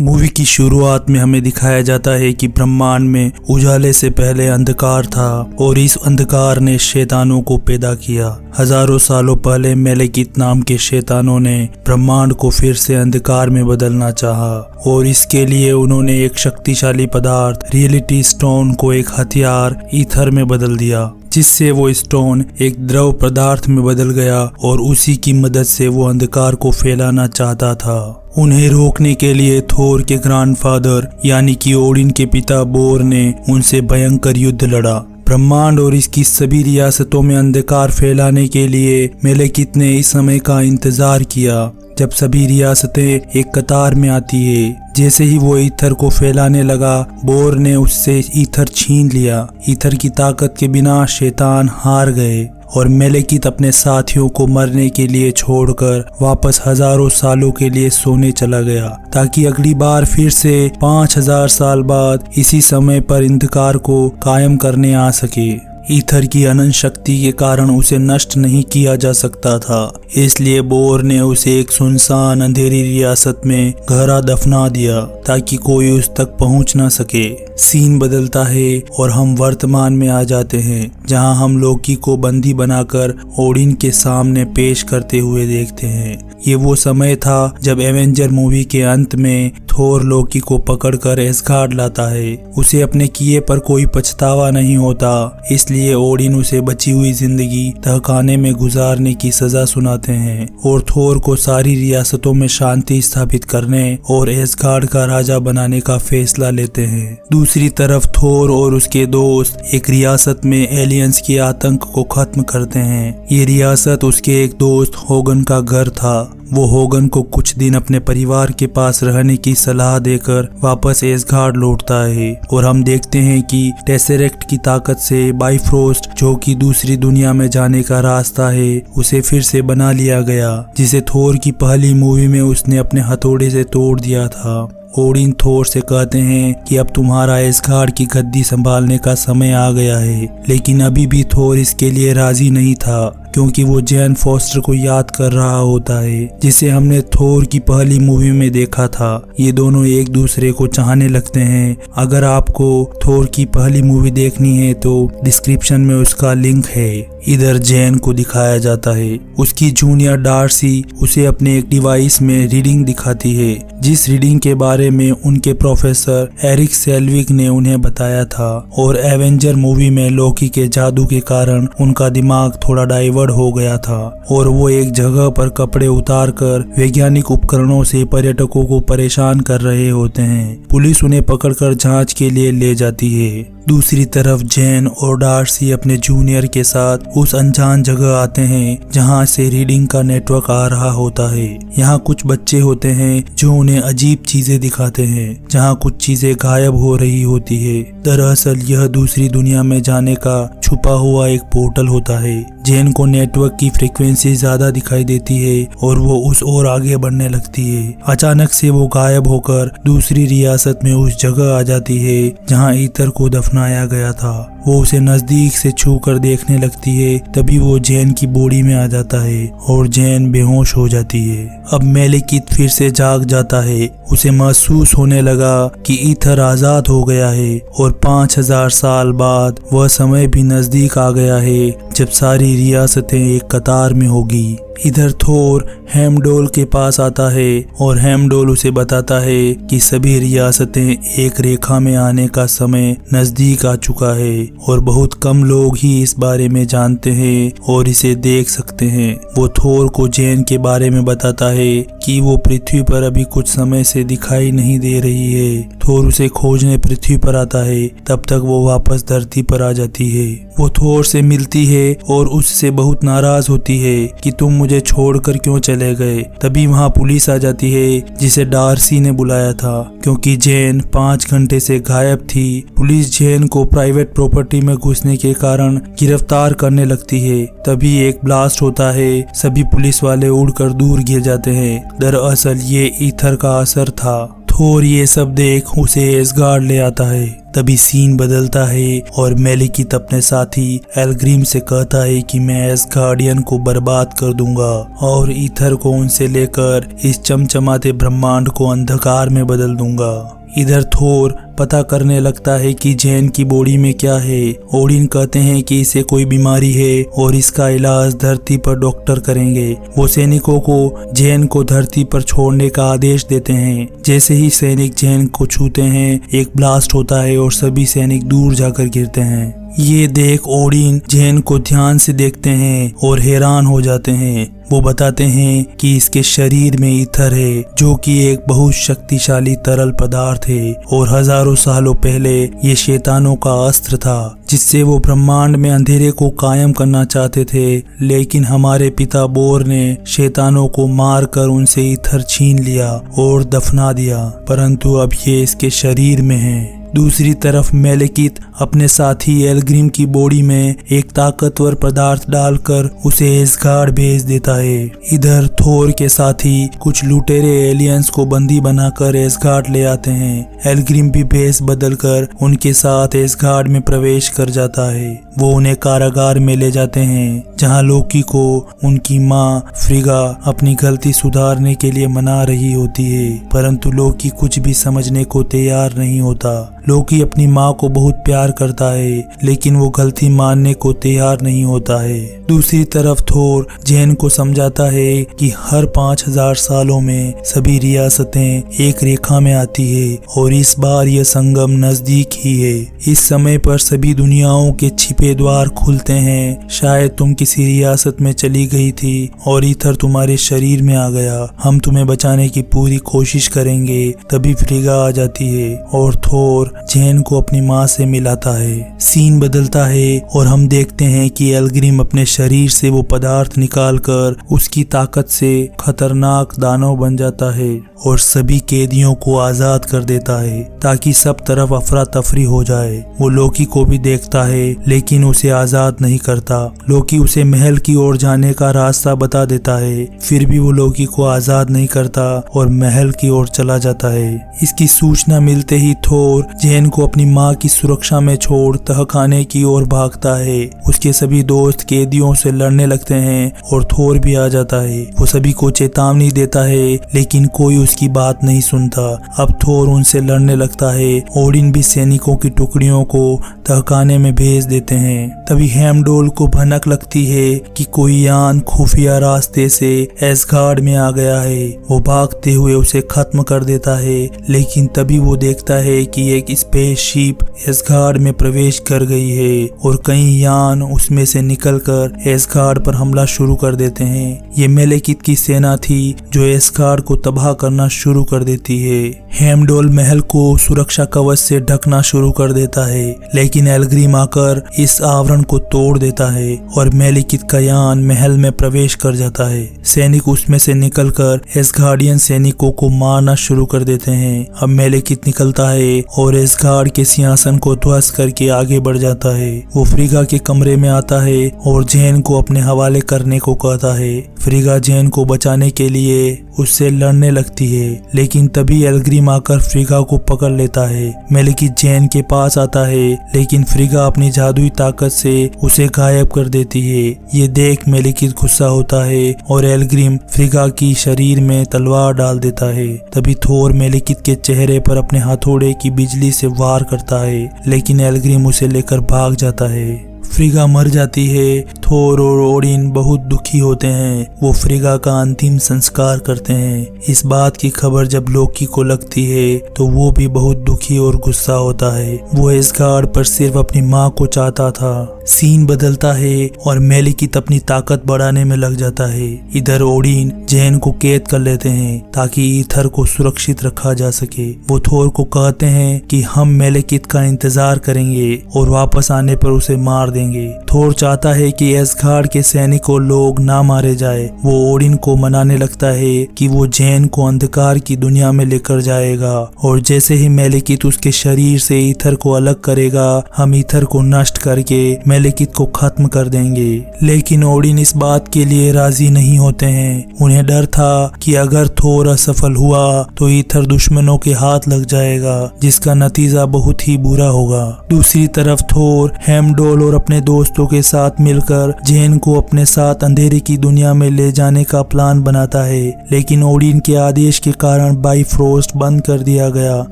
Movie की शुरुआत में हमें दिखाया जाता है कि ब्रह्मांड में उजाले से पहले अंधकार था और इस अंधकार ने शैतानों को पैदा किया। हजारों सालों पहले मेलेकित नाम के शैतानों ने ब्रह्मांड को फिर से अंधकार में बदलना चाहा और इसके लिए उन्होंने एक शक्तिशाली पदार्थ रियलिटी स्टोन को एक हथियार ईथर में बदल दिया, जिससे वो स्टोन एक द्रव पदार्थ में बदल गया और उसी की मदद से वो अंधकार को फैलाना चाहता था। उन्हें रोकने के लिए थोर के ग्रैंडफादर यानी कि ओडिन के पिता बोर ने उनसे भयंकर युद्ध लड़ा। ब्रह्मांड और इसकी सभी रियासतों में अंधकार फैलाने के लिए मेलेकित ने इस समय का इंतजार किया जब सभी रियासतें एक कतार में आती है। जैसे ही वो ईथर को फैलाने लगा, बोर ने उससे ईथर छीन लिया। ईथर की ताकत के बिना शैतान हार गए और मेलेकित अपने साथियों को मरने के लिए छोड़कर वापस हजारों सालों के लिए सोने चला गया, ताकि अगली बार फिर से 5000 साल बाद इसी समय पर अंधकार को कायम करने आ सके। ईथर की अनंत शक्ति के कारण उसे नष्ट नहीं किया जा सकता था, इसलिए बोर ने उसे एक सुनसान अंधेरी रियासत में गहरा दफना दिया ताकि कोई उस तक पहुंच न सके। सीन बदलता है और हम वर्तमान में आ जाते हैं, जहां हम लोकी को बंदी बनाकर ओडिन के सामने पेश करते हुए देखते हैं। ये वो समय था जब एवेंजर मूवी के अंत में थोर लोकी को पकड़कर एस्गार्ड लाता है। उसे अपने किए पर कोई पछतावा नहीं होता, इसलिए ओडिन उसे बची हुई जिंदगी तहखाने में गुजारने की सजा सुनाते हैं और थोर को सारी रियासतों में शांति स्थापित करने और एस्गार्ड का राजा बनाने का फैसला लेते हैं। दूसरी तरफ थोर और उसके दोस्त एक रियासत में एलियंस के आतंक को खत्म करते हैं। ये रियासत उसके एक दोस्त होगन का घर था। वो होगन को कुछ दिन अपने परिवार के पास रहने की सलाह देकर वापस एस्गार्ड लौटता है और हम देखते हैं कि टेसेरेक्ट की ताकत से बाइफ्रोस्ट, जो कि दूसरी दुनिया में जाने का रास्ता है, उसे फिर से बना लिया गया, जिसे थोर की पहली मूवी में उसने अपने हथौड़े से तोड़ दिया था। ओडिन थोर से कहते हैं कि अब तुम्हारा एस्गार्ड की गद्दी संभालने का समय आ गया है, लेकिन अभी भी थोर इसके लिए राजी नहीं था, क्योंकि वो जैन फॉस्टर को याद कर रहा होता है, जिसे हमने थोर की पहली मूवी में देखा था। ये दोनों एक दूसरे को चाहने लगते हैं। अगर आपको थोर की पहली मूवी देखनी है तो डिस्क्रिप्शन में उसका लिंक है। इधर जैन को दिखाया जाता है। उसकी जूनियर डार्सी उसे अपने एक डिवाइस में रीडिंग दिखाती है, जिस रीडिंग के बारे में उनके प्रोफेसर एरिक सेल्विक ने उन्हें बताया था, और एवेंजर मूवी में लोकी के जादू के कारण उनका दिमाग थोड़ा डाइवर्ट हो गया था और वो एक जगह पर कपड़े उतार कर वैज्ञानिक उपकरणों से पर्यटकों को परेशान कर रहे होते हैं। पुलिस उन्हें पकड़कर जांच के लिए ले जाती है। दूसरी तरफ जैन और डार्सी अपने जूनियर के साथ उस अनजान जगह आते हैं जहां से रीडिंग का नेटवर्क आ रहा होता है। यहाँ कुछ बच्चे होते हैं जो उन्हें अजीब चीजें दिखाते हैं, जहाँ कुछ चीजें गायब हो रही होती है। दरअसल यह दूसरी दुनिया में जाने का छुपा हुआ एक पोर्टल होता है। जैन को नेटवर्क की फ्रीक्वेंसी ज्यादा दिखाई देती है और वो उस ओर आगे बढ़ने लगती है। अचानक से वो गायब होकर दूसरी रियासत में उस जगह आ जाती है जहाँ ईथर को दफनाया गया था। वो उसे नजदीक से छू कर देखने लगती है, तभी वो जैन की बॉडी में आ जाता है और जैन बेहोश हो जाती है। अब मेलेकित फिर से जाग जाता है। उसे महसूस होने लगा कि ईथर आजाद हो गया है और 5000 साल बाद वह समय भी नजदीक आ गया है जब सारी रियासतें एक कतार में होगी। इधर थोर हेमडोल के पास आता है और हेमडोल उसे बताता है कि सभी रियासतें एक रेखा में आने का समय नजदीक आ चुका है और बहुत कम लोग ही इस बारे में जानते हैं और इसे देख सकते हैं। वो थोर को जैन के बारे में बताता है कि वो पृथ्वी पर अभी कुछ समय से दिखाई नहीं दे रही है। थोर उसे खोजने पृथ्वी पर आता है, तब तक वो वापस धरती पर आ जाती है। वो थोर से मिलती है और उससे बहुत नाराज होती है कि तुम मुझे छोड़कर क्यों चले गए। तभी वहाँ पुलिस आ जाती है, जिसे डार्सी ने बुलाया था, क्योंकि जैन 5 घंटे से गायब थी। पुलिस जैन को प्राइवेट प्रॉपर्टी में घुसने के कारण गिरफ्तार करने लगती है। तभी एक ब्लास्ट होता है, सभी पुलिस वाले उड़कर दूर गिर जाते हैं। दरअसल ये ईथर का असर था। थोर ये सब देख उसे एसगार्ड ले आता है। तभी सीन बदलता है और मेलिकित अपने साथी एल्ग्रिम से कहता है कि मैं एसगार्डियन को बर्बाद कर दूंगा और ईथर को उनसे लेकर इस चमचमाते ब्रह्मांड को अंधकार में बदल दूंगा। इधर थोर पता करने लगता है कि जैन की बॉडी में क्या है। ओडिन कहते हैं कि इसे कोई बीमारी है और इसका इलाज धरती पर डॉक्टर करेंगे। वो सैनिकों को जैन को धरती पर छोड़ने का आदेश देते हैं। जैसे ही सैनिक जैन को छूते हैं एक ब्लास्ट होता है और सभी सैनिक दूर जाकर गिरते हैं। ये देख ओडिन जैन को ध्यान से देखते हैं और हैरान हो जाते हैं। वो बताते हैं कि इसके शरीर में ईथर है जो कि एक बहुत शक्तिशाली तरल पदार्थ है और हजारों सालों पहले ये शैतानों का अस्त्र था जिससे वो ब्रह्मांड में अंधेरे को कायम करना चाहते थे। लेकिन हमारे पिता बोर ने शैतानों को मारकर उनसे ईथर छीन लिया और दफना दिया, परंतु अब ये इसके शरीर में है। दूसरी तरफ मेलिकित अपने साथी एल्ग्रिम की बॉडी में एक ताकतवर पदार्थ डालकर उसे एसगार्ड भेज देता है। इधर थोर के साथी कुछ लुटेरे एलियंस को बंदी बनाकर एसगार्ड ले आते हैं। एल्ग्रिम भी भेष बदलकर उनके साथ एसगार्ड में प्रवेश कर जाता है। वो उन्हें कारागार में ले जाते हैं जहां लोकी को उनकी माँ फ्रिगा अपनी गलती सुधारने के लिए मना रही होती है, परंतु लोकी कुछ भी समझने को तैयार नहीं होता। लोकी अपनी माँ को बहुत प्यार करता है लेकिन वो गलती मानने को तैयार नहीं होता है। दूसरी तरफ थोर जैन को समझाता है कि हर 5000 सालों में सभी रियासतें एक रेखा में आती है और इस बार यह संगम नजदीक ही है। इस समय पर सभी दुनियाओं के छिपे द्वार खुलते हैं। शायद तुम किसी रियासत में चली गई थी और ईथर तुम्हारे शरीर में आ गया। हम तुम्हें बचाने की पूरी कोशिश करेंगे। तभी फ्रिगा आ जाती है और थोर जैन को अपनी माँ से मिलाता है। सीन बदलता है और हम देखते हैं कि एल्ग्रिम अपने शरीर से वो पदार्थ निकालकर उसकी ताकत से खतरनाक दानव बन जाता है और सभी कैदियों को आजाद कर देता है ताकि सब तरफ अफरा तफरी हो जाए। वो लोकी को भी देखता है लेकिन उसे आजाद नहीं करता। लोकी उसे महल की ओर जाने का रास्ता बता देता है, फिर भी वो लोकी को आजाद नहीं करता और महल की ओर चला जाता है। इसकी सूचना मिलते ही थोर जैन को अपनी माँ की सुरक्षा में छोड़ तहखाने की ओर भागता है। उसके सभी दोस्त कैदियों से लड़ने लगते हैं और थोर भी आ जाता है। वो सभी को चेतावनी देता है लेकिन कोई उसकी बात नहीं सुनता। अब थोर उनसे लड़ने लगता है। ओडिन भी सैनिकों की टुकड़ियों को तहखाने में भेज देते हैं। तभी हेमडोल को भनक लगती है कि कोई यान खुफिया रास्ते से एसगार्ड में आ गया है। वो भागते हुए उसे खत्म कर देता है लेकिन तभी वो देखता है कि एक स्पेसशिप एसगार्ड में प्रवेश कर गई है और कई यान उसमें से निकलकर एसगार्ड पर हमला शुरू कर देते हैं। ये मेलिकित की सेना थी जो एसगार्ड को तबाह करना शुरू कर देती है। हेमडोल महल को सुरक्षा कवच से ढकना शुरू कर देता है लेकिन एल्ग्रिम आकर इस आवरण को तोड़ देता है और मेलिकित का यान महल में प्रवेश कर जाता है। सैनिक उसमें से निकलकर एसगार्डियन सैनिकों को मारना शुरू कर देते हैं। अब मेलिकित निकलता है और एसगार्ड के सिंहासन को ध्वस्त करके आगे बढ़ जाता है। वो फ्रिगा के कमरे में आता है और जैन को अपने हवाले करने को कहता है। फ्रिगा जैन को बचाने के लिए उससे लड़ने लगती है लेकिन तभी एल्ग्रिम आकर फ्रिगा को पकड़ लेता है। मेलिकित जैन के पास आता है लेकिन फ्रिगा अपनी जादुई ताकत से उसे गायब कर देती है। ये देख मेलिकित गुस्सा होता है और एल्ग्रिम फ्रिगा की शरीर में तलवार डाल देता है। तभी थोर मेलिकित के चेहरे पर अपने हथौड़े की बिजली से वार करता है लेकिन एल्ग्रिम उसे लेकर भाग जाता है। फ्रिगा मर जाती है। थोर और ओडिन बहुत दुखी होते हैं। वो फ्रिगा का अंतिम संस्कार करते हैं। इस बात की खबर जब लोकी को लगती है तो वो भी बहुत दुखी और गुस्सा होता है। वो एसगार्ड पर सिर्फ अपनी माँ को चाहता था। सीन बदलता है और मेलिकित अपनी ताकत बढ़ाने में लग जाता है। इधर ओडिन जैन को कैद कर लेते हैं ताकि ईथर को सुरक्षित रखा जा सके। वो थोर को कहते हैं कि हम मेलिकित का इंतजार करेंगे और वापस आने पर उसे मार देंगे। थोर चाहता है कि एसगार्ड के सैनिकों लोग ना मारे जाए। वो ओडिन को मनाने लगता है कि वो जैन को अंधकार की दुनिया में लेकर जाएगा और जैसे ही मेलिकित उसके शरीर से ईथर को अलग करेगा हम ईथर को नष्ट करके मेलेकित को खत्म कर देंगे। लेकिन ओडिन इस बात के लिए राजी नहीं होते हैं। उन्हें डर था कि अगर थोर असफल हुआ तो ईथर दुश्मनों के हाथ लग जाएगा, जिसका नतीजा बहुत ही बुरा होगा। दूसरी तरफ थोर हेमडोल और अपने दोस्तों के साथ मिलकर जेन को अपने साथ अंधेरे की दुनिया में ले जाने का प्लान बनाता है, लेकिन ओडिन के आदेश के कारण बाइफ्रोस्ट बंद कर दिया गया।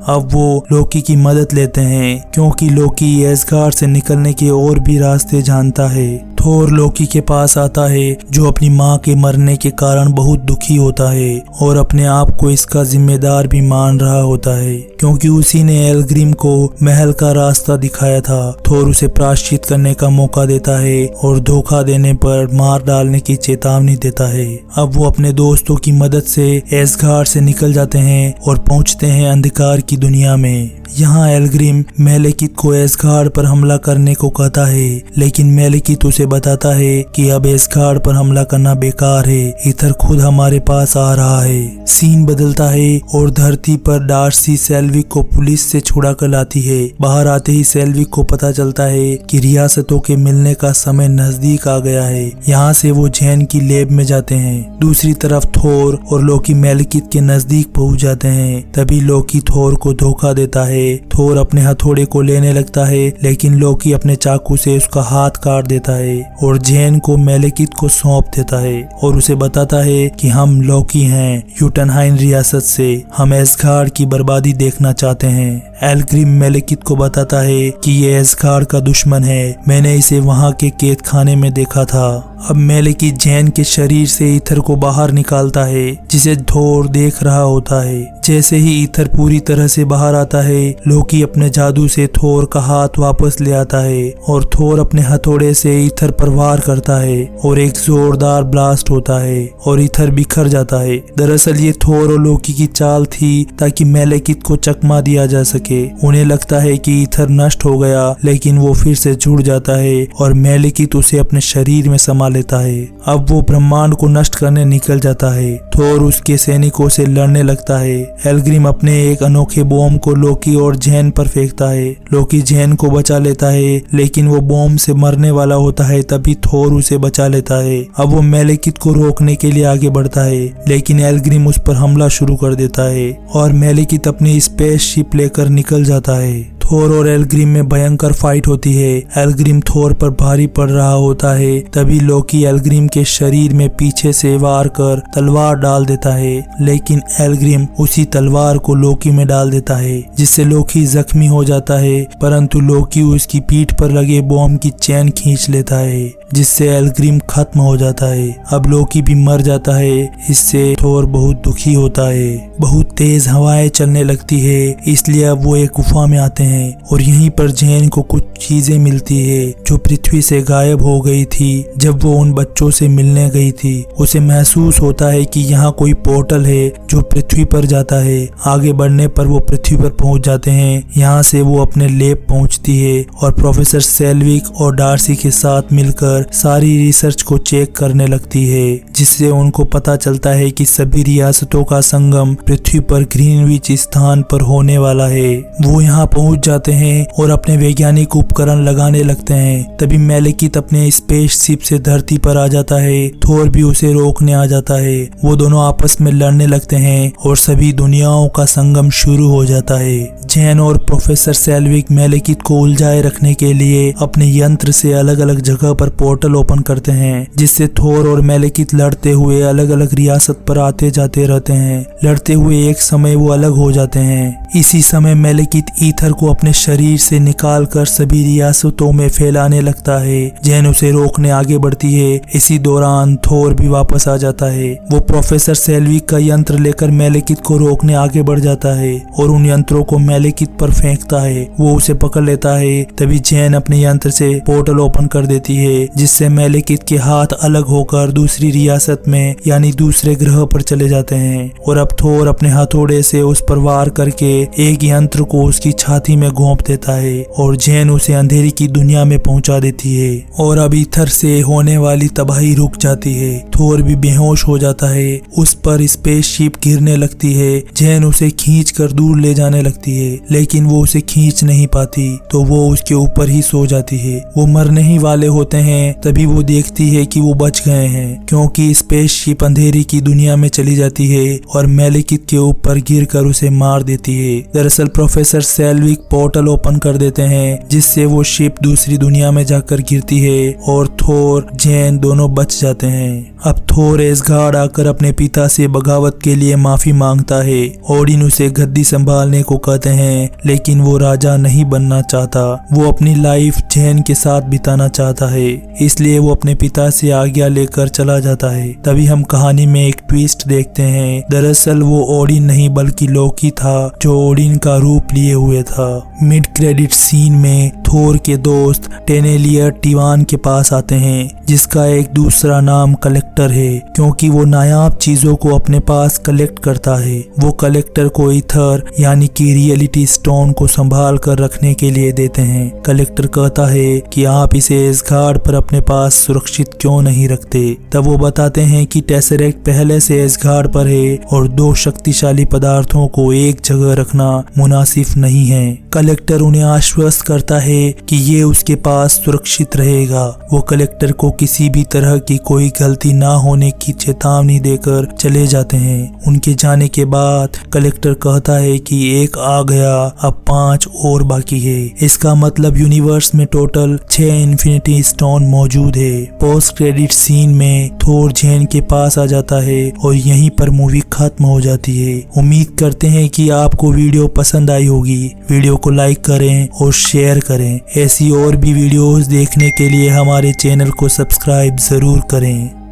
अब वो लोकी की मदद लेते हैं क्योंकि लोकी एसगार्ड से निकलने के और भी रास्ते जानता है। थोर लोकी के पास आता है जो अपनी माँ के मरने के कारण बहुत दुखी होता है और अपने आप को इसका जिम्मेदार भी मान रहा होता है क्योंकि उसी ने एल्ग्रिम को महल का रास्ता दिखाया था। थोर उसे प्रायश्चित करने का मौका देता है और धोखा देने पर मार डालने की चेतावनी देता है। अब वो अपने दोस्तों की मदद से एसगार्ड से निकल जाते हैं और पहुंचते हैं अंधकार की दुनिया में। यहाँ एल्ग्रिम मेलेकित को एसगार्ड पर हमला करने को कहता है, लेकिन मेलेकित उसे बताता है कि अब एसगार्ड पर हमला करना बेकार है, ईथर खुद हमारे पास आ रहा है। सीन बदलता है और धरती पर डार्सी सेल्विक को पुलिस से छुड़ा कर लाती है। बाहर आते ही सेल्विक को पता चलता है कि रियासतों के मिलने का समय नजदीक आ गया है। यहाँ से वो जेन की लेब में जाते हैं। दूसरी तरफ थोर और लोकी मेलेकित के नजदीक पहुंच जाते हैं। तभी लोकी थोर को धोखा देता है। थोर अपने हथौड़े को लेने लगता है, लेकिन लोकी अपने चाकू से उसका हाथ काट देता है और जेन को मेलेकित को सौंप देता है और उसे बताता है कि हम लोकी हैं, यूटनहाइन रियासत से, हम एसगार्ड की बर्बादी देखना चाहते हैं। एल्ग्रिम मेलेकित को बताता है कि ये एसगार्ड का दुश्मन है, मैंने इसे वहाँ के कैद खाने में देखा था। अब मेलेकित जेन के शरीर से ईथर को बाहर निकालता है जिसे थोर देख रहा होता है। जैसे ही ईथर पूरी तरह से बाहर आता है, लोकी अपने जादू से थोर का हाथ वापस ले आता है और थोर अपने हथौड़े से ईथर पर वार करता है और एक जोरदार ब्लास्ट होता है और ईथर बिखर जाता है। दरअसल ये थोर और लोकी की चाल थी ताकि मेलेकित को चकमा दिया जा सके। उन्हें लगता है कि ईथर नष्ट हो गया, लेकिन वो फिर से जुड़ जाता है और मेलेकित उसे अपने शरीर में समा लेता है। अब वो ब्रह्मांड को नष्ट करने निकल जाता है। थोर उसके सैनिकों से लड़ने लगता है। एल्ग्रिम अपने एक अनोखे बॉम्ब को लोकी और जेन पर फेंकता है। लोकी जेन को बचा लेता है, लेकिन वो बॉम्ब से मरने वाला होता है। तभी थोर उसे बचा लेता है। अब वो मेलेकित को रोकने के लिए आगे बढ़ता है, लेकिन एल्ग्रिम उस पर हमला शुरू कर देता है और मेलेकित अपनी स्पेसशिप लेकर निकल जाता है। थोर और एल्ग्रिम में भयंकर फाइट होती है। एल्ग्रिम थोर पर भारी पड़ रहा होता है। तभी लोकी एल्ग्रिम के शरीर में पीछे से वार कर तलवार डाल देता है, लेकिन एल्ग्रिम उसी तलवार को लोकी में डाल देता है, जिससे लोकी जख्मी हो जाता है। परंतु लोकी उसकी पीठ पर लगे बॉम्ब की चैन खींच लेता है, जिससे एल्ग्रिम खत्म हो जाता है। अब लोकी भी मर जाता है। इससे थोर बहुत दुखी होता है। बहुत तेज हवाएं चलने लगती है, इसलिए अब वो एक गुफा में आते हैं और यहीं पर जेन को कुछ चीजें मिलती है जो पृथ्वी से गायब हो गई थी जब वो उन बच्चों से मिलने गई थी। उसे महसूस होता है कि यहाँ कोई पोर्टल है जो पृथ्वी पर जाता है। आगे बढ़ने पर वो पृथ्वी पर पहुंच जाते हैं। यहाँ से वो अपने लैब पहुंचती है और प्रोफेसर सेल्विक और डार्सी के साथ मिलकर सारी रिसर्च को चेक करने लगती है, जिससे उनको पता चलता है कि सभी रियासतों का संगम पृथ्वी पर ग्रीनविच स्थान पर होने वाला है। वो यहाँ पहुंच जाते हैं और अपने वैज्ञानिक उपकरण लगाने लगते हैं। तभी मेलेकित अपने स्पेसशिप से धरती पर आ जाता है। थोर भी उसे रोकने आ जाता है। वो दोनों आपस में लड़ने लगते हैं और सभी दुनियाओं का संगम शुरू हो जाता है। जेन और प्रोफेसर सेल्विक मेलेकित को उलझाए रखने के लिए अपने यंत्र से अलग अलग जगह पर पोर्टल ओपन करते हैं, जिससे थोर और मेलेकित लड़ते हुए अलग अलग रियासत पर आते जाते रहते हैं। लड़ते हुए एक समय वो अलग हो जाते हैं। इसी समय मेलेकित ईथर को अपने शरीर से निकालकर सभी रियासतों में फैलाने लगता है। जेन उसे रोकने आगे बढ़ती है। इसी दौरान थोर भी वापस आ जाता है। वो प्रोफेसर सेल्विक का यंत्र लेकर मेलेकित को रोकने आगे बढ़ जाता है और उन यंत्रों को मेलेकित पर फेंकता है। वो उसे पकड़ लेता है। तभी जेन अपने यंत्र से पोर्टल ओपन कर देती है, जिससे मेलेकित के हाथ अलग होकर दूसरी रियासत में यानी दूसरे ग्रह पर चले जाते हैं। और अब थोर अपने हथौड़े से उस पर वार करके एक यंत्र को उसकी छाती में में घोंप देता है और जैन उसे अंधेरी की दुनिया में पहुंचा देती है और अब ईथर से होने वाली तबाही रुक जाती है। थोर भी बेहोश हो जाता है, उस पर स्पेसशिप गिरने लगती है। जैन उसे खींच कर दूर ले जाने लगती है, लेकिन वो उसे खींच नहीं पाती तो वो उसके ऊपर ही सो जाती है। वो मरने ही वाले होते हैं, तभी वो देखती है कि वो बच गए हैं, क्योंकि स्पेसशिप अंधेरी की दुनिया में चली जाती है और मेलेकित के ऊपर गिरकर उसे मार देती है। दरअसल प्रोफेसर सेल्विक पोर्टल ओपन कर देते हैं, जिससे वो शिप दूसरी दुनिया में जाकर गिरती है और थोर जैन दोनों बच जाते हैं। अब थोर एसगार्ड आकर अपने पिता से बगावत के लिए माफी मांगता है। ओडिन उसे गद्दी संभालने को कहते हैं, लेकिन वो राजा नहीं बनना चाहता। वो अपनी लाइफ जैन के साथ बिताना चाहता है, इसलिए वो अपने पिता से आज्ञा लेकर चला जाता है। तभी हम कहानी में एक ट्विस्ट देखते हैं। दरअसल वो ओडिन नहीं बल्कि लोकी था, जो ओडिन का रूप लिए हुए था। मिड क्रेडिट सीन में थोर के दोस्त टेनेलियर टिवान के पास आते हैं, जिसका एक दूसरा नाम कलेक्टर है, क्योंकि वो नायाब चीजों को अपने पास कलेक्ट करता है। वो कलेक्टर को ईथर यानी कि रियलिटी स्टोन को संभाल कर रखने के लिए देते हैं। कलेक्टर कहता है कि आप इसे एसगार्ड पर अपने पास सुरक्षित क्यों नहीं रखते। तब वो बताते हैं कि टेसरेक्ट पहले से एसगार्ड पर है और दो शक्तिशाली पदार्थों को एक जगह रखना मुनासिब नहीं है। कलेक्टर उन्हें आश्वस्त करता है कि ये उसके पास सुरक्षित रहेगा। वो कलेक्टर को किसी भी तरह की कोई गलती ना होने की चेतावनी देकर चले जाते हैं। उनके जाने के बाद कलेक्टर कहता है कि एक आ गया, अब 5 और बाकी है। इसका मतलब यूनिवर्स में टोटल 6 इन्फिनिटी स्टोन मौजूद है। पोस्ट क्रेडिट सीन में थोर जैन के पास आ जाता है और यहीं पर मूवी खत्म हो जाती है। उम्मीद करते हैं कि आपको वीडियो पसंद आई होगी। वीडियो को लाइक करें और शेयर करें। ऐसी और भी वीडियोस देखने के लिए हमारे चैनल को सब्सक्राइब जरूर करें।